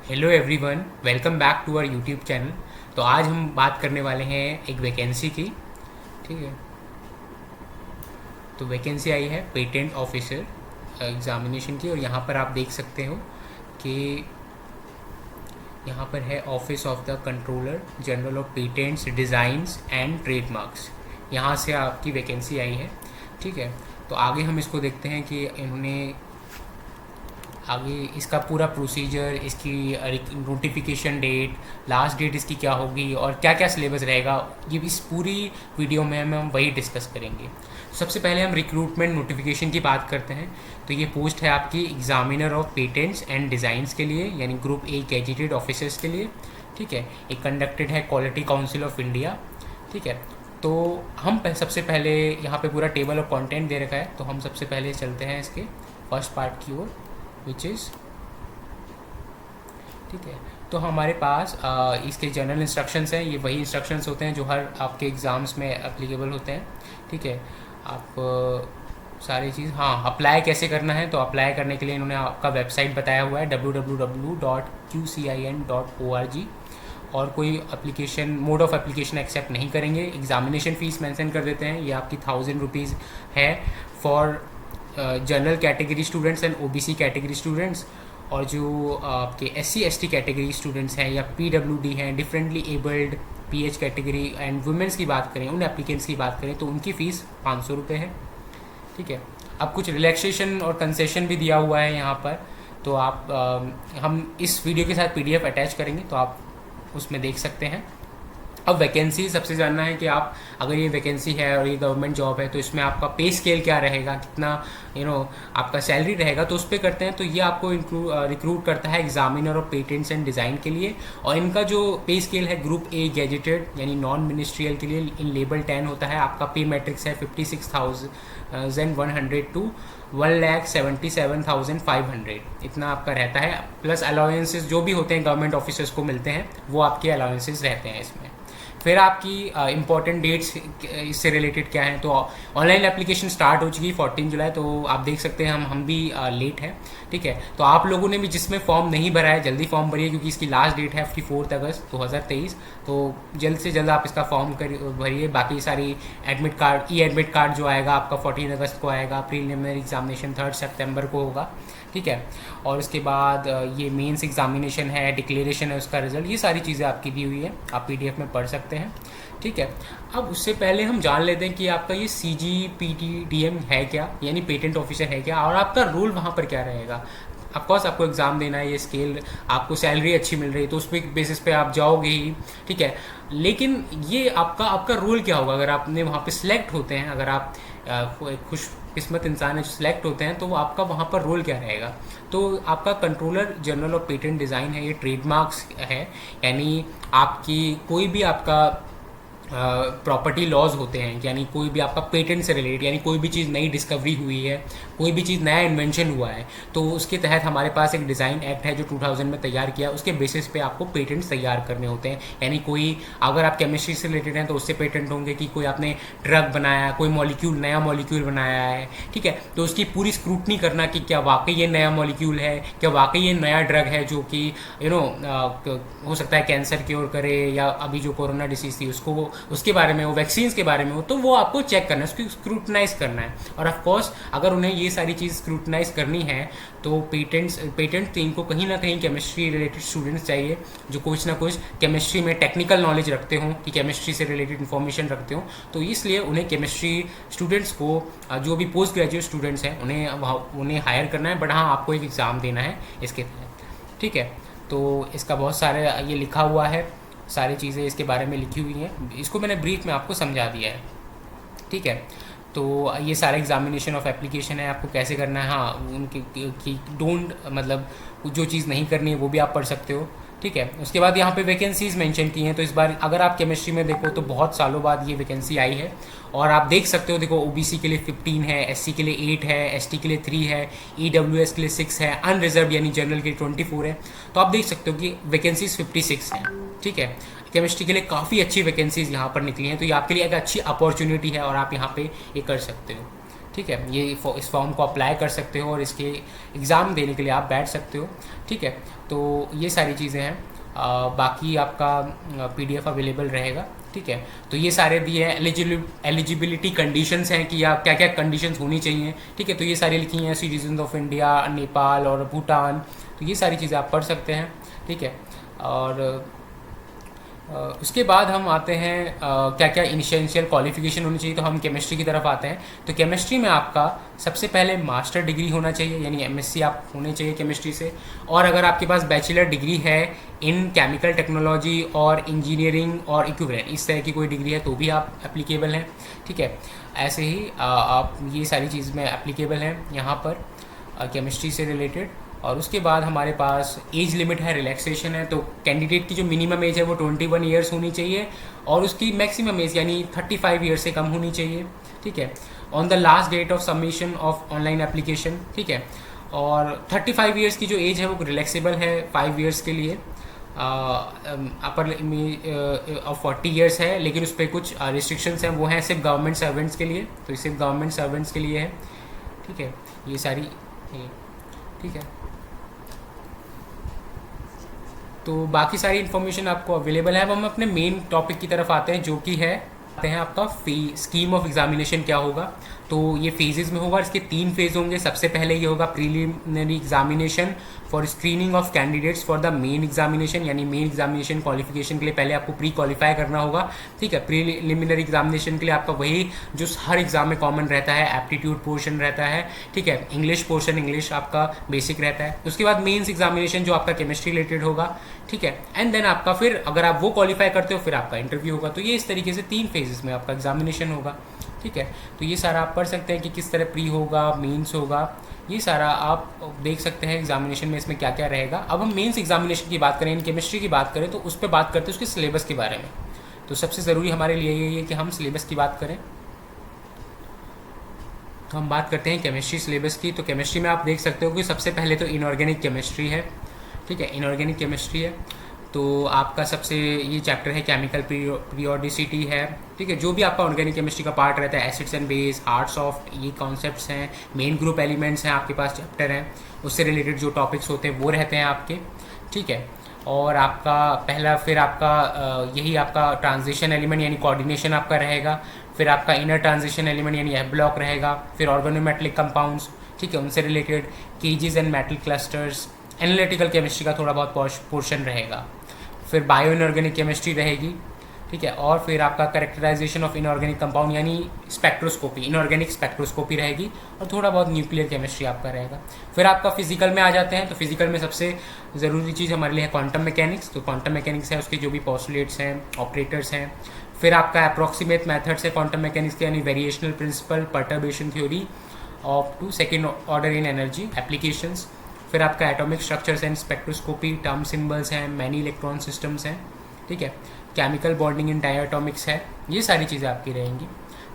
Hello everyone, welcome back to our YouTube channel. तो आज हम बात करने वाले हैं एक वैकेंसी की। ठीक है, तो वैकेंसी आई है पेटेंट ऑफिसर एग्जामिनेशन की, और यहाँ पर आप देख सकते हो कि यहाँ पर है office of the controller general of patents designs and trademarks. यहाँ से आपकी वैकेंसी आई है। ठीक है, तो आगे हम इसको देखते हैं कि इन्होंने आगे इसका पूरा प्रोसीजर, इसकी नोटिफिकेशन डेट, लास्ट डेट इसकी क्या होगी और क्या क्या सिलेबस रहेगा, ये इस पूरी वीडियो में हम वही डिस्कस करेंगे। सबसे पहले हम रिक्रूटमेंट नोटिफिकेशन की बात करते हैं। तो ये पोस्ट है आपकी examiner of patents and designs के लिए, यानी ग्रुप ए गैजेटेड ऑफिसर्स के लिए। ठीक है, ये कंडक्टेड है क्वालिटी काउंसिल ऑफ इंडिया। ठीक है, तो हम सबसे पहले यहाँ पे पूरा टेबल ऑफ कंटेंट दे रखा है, तो हम सबसे पहले चलते हैं इसके फर्स्ट पार्ट की ओर, विच इज़। ठीक है, तो हमारे पास इसके जनरल इंस्ट्रक्शंस हैं। ये वही इंस्ट्रक्शंस होते हैं जो हर आपके एग्ज़ाम्स में एप्लीकेबल होते हैं। ठीक है, आप सारी चीज़, हाँ, अप्लाई कैसे करना है, तो अप्लाई करने के लिए इन्होंने आपका वेबसाइट बताया हुआ है www.qcin.org। और कोई application, mode of application accept नहीं करेंगे। एग्जामिनेशन फ़ीस मेंशन कर देते हैं, ये आपकी 1000 रुपीज़ है for general category students and OBC category students. और जो आपके SC ST कैटेगरी स्टूडेंट्स हैं या PWD हैं, differently abled PH category and women's की बात करें, उन एप्लीकेंट्स की बात करें, तो उनकी फ़ीस 500 रुपये है। ठीक है, अब कुछ रिलैक्सेशन और कंसेशन भी दिया हुआ है यहाँ पर, तो आप हम इस वीडियो के साथ PDF अटैच करेंगे, तो आप उसमें देख सकते हैं। अब वैकेंसी सबसे जानना है कि आप, अगर ये वैकेंसी है और ये गवर्नमेंट जॉब है, तो इसमें आपका पे स्केल क्या रहेगा, कितना आपका सैलरी रहेगा, तो उस पर करते हैं। तो ये आपको रिक्रूट करता है examiner of patents and design के लिए। और इनका जो पे स्केल है ग्रुप ए गैजेटेड यानी नॉन मिनिस्ट्रियल के लिए इन लेवल 10 होता है। आपका पे मैट्रिक्स है 56,100 टू 1,77,500, इतना आपका रहता है। प्लस अलाउंसेस जो भी होते हैं गवर्नमेंट ऑफिसर्स को मिलते हैं, वो आपके अलाउंसेस रहते हैं इसमें। फिर आपकी इंपॉर्टेंट डेट्स इससे रिलेटेड क्या हैं, तो ऑनलाइन एप्लीकेशन स्टार्ट हो चुकी है 14 जुलाई, तो आप देख सकते हैं हम भी लेट हैं। ठीक है, तो आप लोगों ने भी जिसमें फॉर्म नहीं भरा है, जल्दी फॉर्म भरिए, क्योंकि इसकी लास्ट डेट है 4 अगस्त 2023। तो जल्द से जल्द आप इसका फॉर्म भरिए। बाकी सारी एडमिट कार्ड, एडमिट कार्ड जो आएगा आपका 14 अगस्त को आएगा। प्रीलिमिनरी एग्जामिनेशन 3 सितंबर को होगा। ठीक है, और उसके बाद ये मेंस एग्जामिनेशन है, डिक्लेरेशन है, उसका रिजल्ट, ये सारी चीज़ें आपकी दी हुई है, आप PDF में पढ़ सकते हैं। ठीक है, अब उससे पहले हम जान लेते हैं कि आपका ये CGPTDM है क्या, यानी पेटेंट ऑफिसर है क्या, और आपका रोल वहाँ पर क्या रहेगा। ऑफकोर्स आपको एग्ज़ाम देना है, ये स्केल, आपको सैलरी अच्छी मिल रही है, तो उस पर बेसिस पे आप जाओगे ही। ठीक है, लेकिन ये आपका आपका रोल क्या होगा अगर आपने वहाँ पे सिलेक्ट होते हैं, अगर आप खुशकिस्मत इंसान है जो सिलेक्ट होते हैं, तो वो आपका वहाँ पर रोल क्या रहेगा। तो आपका controller general of patent design है, ये ट्रेडमार्क्स है, यानी आपकी कोई भी आपका प्रॉपर्टी लॉज होते हैं, यानी कोई भी आपका पेटेंट से रिलेटेड, यानी कोई भी चीज़ नई डिस्कवरी हुई है, कोई भी चीज़ नया इन्वेंशन हुआ है, तो उसके तहत हमारे पास एक डिज़ाइन एक्ट है जो 2000 में तैयार किया, उसके बेसिस पे आपको पेटेंट्स तैयार करने होते हैं। यानी कोई, अगर आप केमिस्ट्री से रिलेटेड हैं तो उससे पेटेंट होंगे कि कोई आपने ड्रग बनाया, कोई मॉलिक्यूल, नया मॉलिक्यूल बनाया है। ठीक है, तो उसकी पूरी स्क्रूटनी करना कि क्या वाकई ये नया मॉलिक्यूल है, क्या वाकई ये नया ड्रग है जो कि हो सकता है कैंसर क्योर करे, या अभी जो कोरोना डिसीज़ थी उसको, उसके बारे में हो, वैक्सीन्स के बारे में हो, तो वो आपको चेक करना है, उसको स्क्रूटनाइज करना है। और ऑफ कोर्स अगर उन्हें ये सारी चीज़ स्क्रूटनाइज करनी है, तो पेटेंट टीम को कहीं ना कहीं केमिस्ट्री रिलेटेड स्टूडेंट्स चाहिए जो कुछ ना कुछ केमिस्ट्री में टेक्निकल नॉलेज रखते हों, कि केमिस्ट्री से रिलेटेड इन्फॉर्मेशन रखते हों। तो इसलिए उन्हें केमिस्ट्री स्टूडेंट्स को, जो भी पोस्ट ग्रेजुएट स्टूडेंट्स हैं, उन्हें हायर करना है। बट हाँ, आपको एक एग्ज़ाम देना है इसके तहत। ठीक है, तो इसका बहुत सारे ये लिखा हुआ है, सारी चीज़ें इसके बारे में लिखी हुई हैं, इसको मैंने ब्रीफ में आपको समझा दिया है। ठीक है, तो ये सारा एग्जामिनेशन ऑफ एप्लीकेशन है, आपको कैसे करना है। हाँ, उनकी की डोंट, मतलब जो चीज़ नहीं करनी है वो भी आप पढ़ सकते हो। ठीक है, उसके बाद यहाँ पे वैकेंसीज़ मेंशन की हैं, तो इस बार अगर आप केमिस्ट्री में देखो तो बहुत सालों बाद ये वैकेंसी आई है। और आप देख सकते हो, देखो OBC के लिए 15 है, SC के लिए 8 है, ST के लिए 3 है, EWS के लिए 6 है, अनरिजर्व यानी जनरल के लिए 24 है। तो आप देख सकते हो कि वैकेंसीज 56 हैं। ठीक है, केमिस्ट्री के लिए काफ़ी अच्छी वैकेंसीज यहाँ पर निकली हैं, तो ये आपके लिए एक अच्छी अपॉर्चुनिटी है और आप यहाँ पे ये कर सकते हो। ठीक है, ये इस फॉर्म को अप्लाई कर सकते हो और इसके एग्ज़ाम देने के लिए आप बैठ सकते हो। ठीक है, तो ये सारी चीज़ें हैं। बाकी आपका PDF अवेलेबल रहेगा। ठीक है, तो ये सारे दिए हैं। एलिजिबिलिटी कंडीशंस हैं कि आप क्या क्या कंडीशंस होनी चाहिए। ठीक है, तो ये सारी लिखी हैं, सिटीजन ऑफ इंडिया, नेपाल और भूटान, तो ये सारी चीज़ें आप पढ़ सकते हैं। ठीक है, और उसके बाद हम आते हैं क्या क्या इनिशियल क्वालिफिकेशन होनी चाहिए, तो हम केमिस्ट्री की तरफ आते हैं। तो केमिस्ट्री में आपका सबसे पहले मास्टर डिग्री होना चाहिए, यानी MSc आप होने चाहिए केमिस्ट्री से। और अगर आपके पास बैचलर डिग्री है इन केमिकल टेक्नोलॉजी और इंजीनियरिंग और इक्विवेलेंट, इस तरह की कोई डिग्री है तो भी आप एप्लीकेबल हैं। ठीक है, ऐसे ही आप ये सारी चीज़ में एप्लीकेबल हैं यहाँ पर केमिस्ट्री से रिलेटेड। और उसके बाद हमारे पास एज लिमिट है, रिलैक्सेशन है। तो कैंडिडेट की जो मिनिमम एज है वो 21 ईयर्स होनी चाहिए और उसकी मैक्सिमम एज यानी 35 ईयर्स से कम होनी चाहिए। ठीक है, on the last date of submission of online application. ठीक है, और 35 ईयर्स की जो एज है वो रिलैक्सेबल है 5 ईयर्स के लिए। अपर ऑफ 40 ईयर्स है, लेकिन उस पर कुछ रिस्ट्रिक्शंस हैं, वो हैं सिर्फ गवर्नमेंट सर्वेंट्स के लिए, तो सिर्फ गवर्नमेंट सर्वेंट्स के लिए है। ठीक है, ये सारी ठीक है, तो बाकी सारी इन्फॉर्मेशन आपको अवेलेबल है। अब हम अपने मेन टॉपिक की तरफ आते हैं, जो कि है आपका स्कीम ऑफ एग्जामिनेशन क्या होगा। तो ये फेजेस में होगा, इसके 3 फेज होंगे। सबसे पहले ये होगा preliminary examination for screening of candidates for the main examination, यानी मेन एग्जामिनेशन क्वालिफिकेशन के लिए पहले आपको प्री क्वालिफाई करना होगा। ठीक है, प्रीलिमिनरी एग्जामिनेशन के लिए आपका वही जो हर एग्जाम में कॉमन रहता है, एप्टीट्यूड पोर्शन रहता है। ठीक है, इंग्लिश पोर्शन, इंग्लिश आपका बेसिक रहता है। उसके बाद मेन्स एग्जामिनेशन जो आपका केमिस्ट्री रिलेटेड होगा। ठीक है, एंड देन आपका फिर अगर आप वो क्वालिफाई करते हो फिर आपका इंटरव्यू होगा। तो ये इस तरीके से 3 फेजेस में आपका एग्जामिनेशन होगा। ठीक है, तो ये सारा आप पढ़ सकते हैं कि किस तरह प्री होगा, मेंस होगा, ये सारा आप देख सकते हैं एग्जामिनेशन में इसमें क्या क्या रहेगा। अब हम मेंस एग्जामिनेशन की बात करें, केमिस्ट्री की बात करें, तो उस पर बात करते हैं उसके सिलेबस के बारे में। तो सबसे ज़रूरी हमारे लिए यही है कि हम सिलेबस की बात करें। तो हम बात करते हैं केमिस्ट्री सिलेबस की। तो केमिस्ट्री में आप देख सकते हो कि सबसे पहले तो इनऑर्गेनिक केमिस्ट्री है। ठीक है, इनऑर्गेनिक केमिस्ट्री है, तो आपका सबसे ये चैप्टर है केमिकल पीरियोडिसिटी है। ठीक है, जो भी आपका ऑर्गेनिक केमिस्ट्री का पार्ट रहता है, acids and base, hearts of, ये कॉन्सेप्ट्स हैं, मेन ग्रुप एलिमेंट्स हैं, आपके पास चैप्टर हैं, उससे रिलेटेड जो टॉपिक्स होते हैं वो रहते हैं आपके। ठीक है, और आपका पहला फिर आपका यही आपका ट्रांजिशन एलिमेंट यानी कोऑर्डिनेशन आपका रहेगा। फिर आपका इनर ट्रांजिशन एलिमेंट यानी एफ ब्लॉक रहेगा। फिर ऑर्गेनोमेटेलिक कंपाउंड्स, ठीक है, उनसे related KGs and metal clusters, analytical chemistry का थोड़ा बहुत पोर्शन रहेगा। फिर बायो इनऑर्गेनिक केमिस्ट्री रहेगी। ठीक है, और फिर आपका कैरेक्टराइजेशन ऑफ इनऑर्गेनिक कंपाउंड यानी स्पेक्ट्रोस्कोपी, इनऑर्गेनिक स्पेक्ट्रोस्कोपी रहेगी, और थोड़ा बहुत न्यूक्लियर केमिस्ट्री आपका रहेगा। फिर आपका फिजिकल में आ जाते हैं। तो फिजिकल में सबसे ज़रूरी चीज़ हमारे लिए है क्वांटम मैकेनिक्स। तो क्वांटम मैकेनिक्स है, उसके जो भी पॉस्टुलेट्स हैं, ऑपरेटर्स हैं। फिर आपका अप्रॉक्सीमेट मैथड्स है क्वांटम मैकेनिक्स के, यानी variational principle, perturbation theory of two second order in energy applications. फिर आपका atomic structures and spectroscopy, term symbols हैं, मैनी इलेक्ट्रॉन सिस्टम्स हैं। ठीक है, केमिकल बॉन्डिंग इन डायटॉमिक्स है, ये सारी चीज़ें आपकी रहेंगी।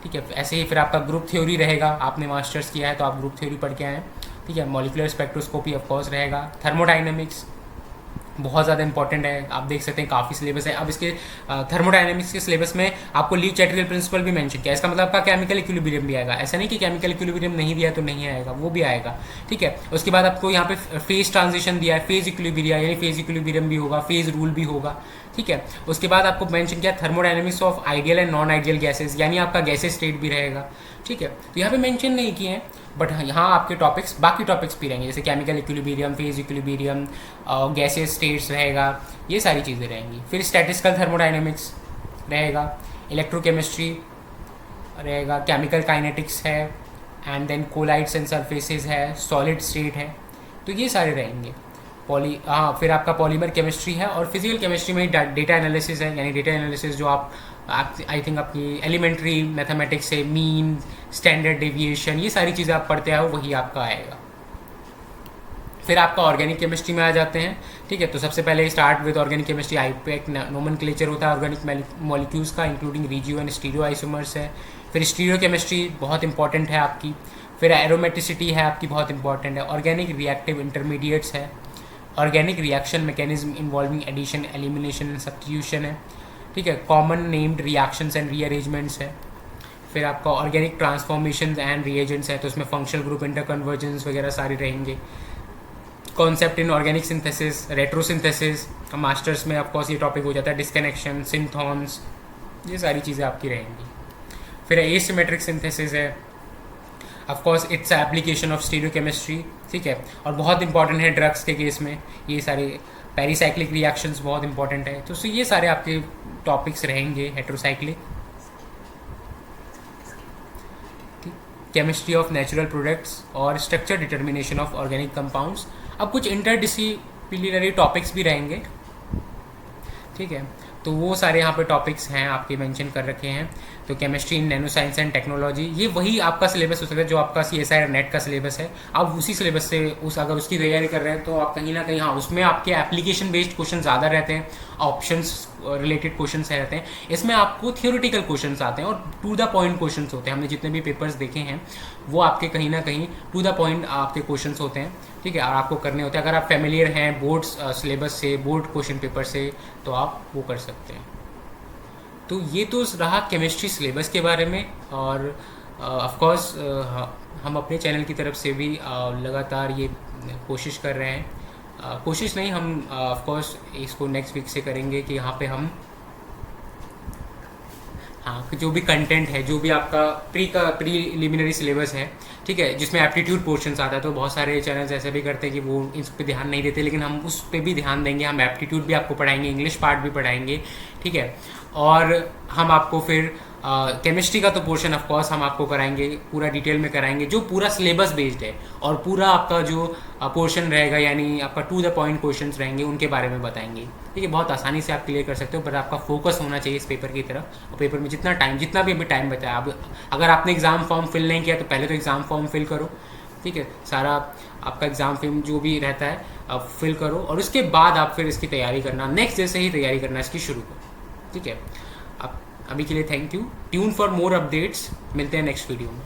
ठीक है, ऐसे ही फिर आपका ग्रुप थ्योरी रहेगा। आपने मास्टर्स किया है तो आप ग्रुप थ्योरी पढ़ के आए हैं। ठीक है, मॉलिकुलर स्पेक्ट्रोस्कोपी ऑफ कोर्स रहेगा। थर्मोडाइनमिक्स बहुत ज़्यादा इंपॉर्टेंट है, आप देख सकते हैं काफ़ी सिलेबस है। अब इसके थर्मोडायनेमिक्स के सिलेबस में आपको ली चैटरियल प्रिंसिपल भी मेंशन किया। इसका मतलब आपका केमिकल इक्विलिब्रियम भी आएगा। ऐसा नहीं कि केमिकल इक्विलिब्रियम नहीं दिया तो नहीं आएगा, वो भी आएगा। ठीक है, उसके बाद आपको यहाँ पे फेज ट्रांजिशन दिया है, फेज इक्विलिब्रिया यानी फेज इक्विलिब्रियम भी होगा, फेज रूल भी होगा। ठीक है, उसके बाद आपको मेंशन किया thermodynamics of ideal and non ideal gases, यानी आपका गैसेस स्टेट भी रहेगा। ठीक है, तो यहाँ पे मेंशन नहीं किए हैं, बट यहाँ आपके टॉपिक्स, बाकी टॉपिक्स भी रहेंगे, जैसे chemical equilibrium, phase equilibrium, gases states रहेगा, ये सारी चीज़ें रहेंगी। फिर स्टैटिस्टिकल थर्मोडायनेमिक्स रहेगा, इलेक्ट्रोकेमिस्ट्री रहेगा, केमिकल काइनेटिक्स है, and then colloids and surfaces है, सॉलिड स्टेट है, तो ये सारे रहेंगे। फिर आपका पॉलीमर केमिस्ट्री है, और फिजिकल केमिस्ट्री में डेटा एनालिसिस है, यानी डेटा एनालिसिस जो आप आई थिंक अपनी एलिमेंट्री मैथमेटिक्स से मीन, स्टैंडर्ड डेविएशन, ये सारी चीज़ें आप पढ़ते आओ, वही आपका आएगा। फिर आपका ऑर्गेनिक केमिस्ट्री में आ जाते हैं। ठीक है, तो सबसे पहले start with organic chemistry, IUPAC nomenclature होता है ऑर्गेनिक मॉलिक्यूल्स का, including regio and stereo isomers है। फिर स्टीरियो केमिस्ट्री बहुत इंपॉर्टेंट है आपकी। फिर एरोमेटिसिटी है आपकी, बहुत इंपॉर्टेंट है। ऑर्गेनिक रिएक्टिव इंटरमीडिएट्स है, organic reaction mechanism involving addition, elimination and substitution है। ठीक है, common named reactions and rearrangements है। फिर आपका ऑर्गेनिक ट्रांसफॉर्मेशन एंड रिएजेंट्स है, तो उसमें फंक्शनल ग्रुप इंटरकन्वर्जेंस वगैरह सारे रहेंगे। Concept in organic synthesis, retrosynthesis, masters में ऑफकोर्स ये टॉपिक हो जाता है, डिस्कनेक्शन, सिंथॉन्स, ये सारी चीज़ें आपकी रहेंगी। फिर एसिमेट्रिक सिंथेसिस है, of course its application of stereochemistry, ठीक है, और बहुत इंपॉर्टेंट है ड्रग्स के केस में, ये सारे पेरीसाइक्लिक रिएक्शंस बहुत इंपॉर्टेंट है। तो ये सारे आपके टॉपिक्स रहेंगे। Heterocyclic, chemistry of natural products और structure determination of organic compounds. अब कुछ इंटरडिसिप्लिनरी टॉपिक्स भी रहेंगे, ठीक है, तो वो सारे यहाँ पे टॉपिक्स हैं आपके मेंशन कर रखे हैं। तो chemistry in nano science and technology, ये वही आपका सिलेबस हो सकता है जो आपका CSIR नेट का सिलेबस है। आप उसी सिलेबस से अगर उसकी तैयारी कर रहे हैं तो आप कहीं ना कहीं, हाँ, उसमें आपके एप्लीकेशन बेस्ड क्वेश्चन ज़्यादा रहते हैं, ऑप्शंस रिलेटेड क्वेश्चन रहते हैं। इसमें आपको थियोरेटिकल क्वेश्चन आते हैं और टू द पॉइंट क्वेश्चन होते हैं। हमने जितने भी पेपर्स देखे हैं वो आपके कहीं ना कहीं टू द पॉइंट आपके क्वेश्चन होते हैं, ठीक है, और आपको करने होते हैं। अगर आप फेमिलियर हैं बोर्ड सिलेबस से, बोर्ड क्वेश्चन पेपर से, तो आप वो कर सकते हैं। तो ये तो रहा केमिस्ट्री सिलेबस के बारे में। और ऑफकोर्स हम अपने चैनल की तरफ से भी लगातार ये कोशिश कर रहे हैं, कोशिश नहीं, हम ऑफकोर्स इसको नेक्स्ट वीक से करेंगे कि यहाँ पे हम, हाँ, जो भी कंटेंट है, जो भी आपका प्रीलिमिनरी सिलेबस है, ठीक है, जिसमें एप्टीट्यूड पोर्शंस आता है, तो बहुत सारे चैनल्स ऐसे भी करते हैं कि वो इस पर ध्यान नहीं देते, लेकिन हम उस पर भी ध्यान देंगे। हम एप्टीट्यूड भी आपको पढ़ाएंगे, इंग्लिश पार्ट भी पढ़ाएंगे, ठीक है, और हम आपको फिर केमिस्ट्री का तो पोर्शन ऑफ कोर्स हम आपको कराएंगे, पूरा डिटेल में कराएंगे, जो पूरा सिलेबस बेस्ड है, और पूरा आपका जो पोर्शन रहेगा, यानी आपका टू द पॉइंट क्वेश्चंस रहेंगे, उनके बारे में बताएंगे, ठीक है। बहुत आसानी से आप क्लियर कर सकते हो, पर आपका फोकस होना चाहिए इस पेपर की तरफ, और पेपर में जितना भी अभी टाइम बचा है, अब अगर आपने एग्ज़ाम फॉर्म फिल नहीं किया तो पहले तो एग्ज़ाम फॉर्म फिल करो, ठीक है, सारा आपका एग्ज़ाम फॉर्म जो भी रहता है आप फिल करो, और उसके बाद आप फिर इसकी तैयारी करना, नेक्स्ट डे से ही तैयारी करना इसकी शुरू करो, ठीक है। अब अभी के लिए thank you. Tune for more updates, मिलते हैं नेक्स्ट वीडियो में।